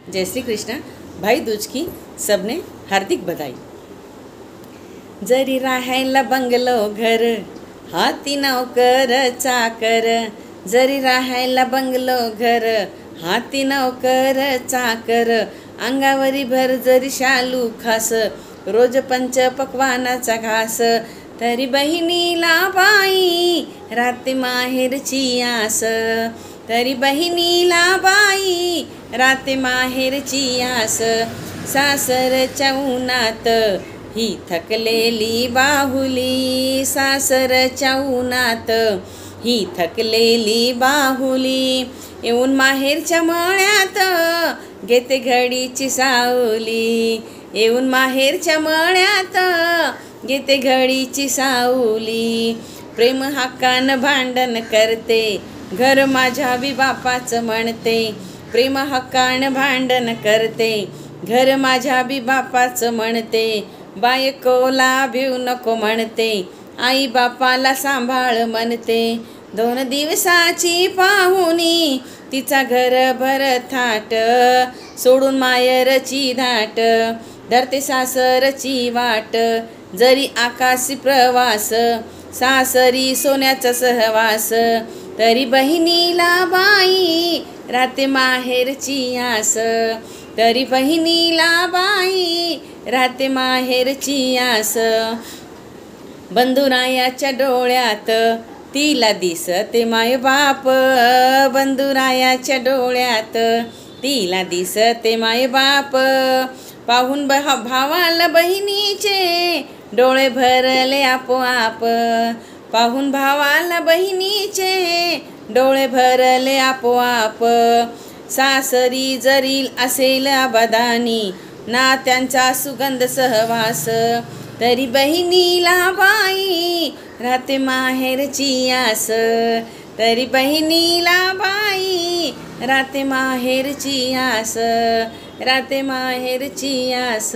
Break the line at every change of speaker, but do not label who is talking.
जय श्री कृष्ण। भाई दूज की सबने हार्दिक बधाई। जरी राहायला बंगलो घर, हाती नौकर चाकर, जरी राहायला बंगलो घर, हाती नौकर चाकर, अंगावरी भर जरी शालू खास, रोज पंच पक्वानाचा घास, तरी बहिणीला बाई राते माहेरची आस, तरी बहिणीला बाई राते माहेरची आस, सासरच्या उन्हात ही थकलेली बाहुली, सासरच्या उन्हात ही थकलेली बाहुली, येऊन माहेरच्या मळ्यात घेते घडीची सावली, येऊन माहेरच्या मळ्यात घेते घडीची सावली, प्रेम हक्कान भांडण करते, घर माझ्या बी बापाचं म्हणते, प्रेम हक्कान भांडण करते, घर माझ्या बी बापाचं म्हणते, बायकोला भिऊ नको म्हणते, आई बापाला सांभाळ म्हणते, 2 दिवसाची पाहुणी तिचा घरभर थाट, सोडून मायरची धाट, धरते सासरची वाट, जरी आकाशी प्रवास, सासरी सोन्याचा सहवास, तरी बहिणीला बाई राते माहेरची आस, तरी बहिणीला बाई राते माहेरची आस, बंधुरायाच्या डोळ्यात तिला दिसते माय बाप, बंधुरायाच्या डोळ्यात तिला दिसते माय बाप, पाहून भावाला बहिणीचे डोळे भरले आपोआप, पाहून भावाला बहिणीचे डोळे भरले आपोआप, सासरी जरी असेल अबदानी ना त्यांचा सुगंध सहवास, तरी बहिणीला बाई राते माहेरची आस, तरी बहिणीला बाई राते माहेरची आस, राते माहेरची आस।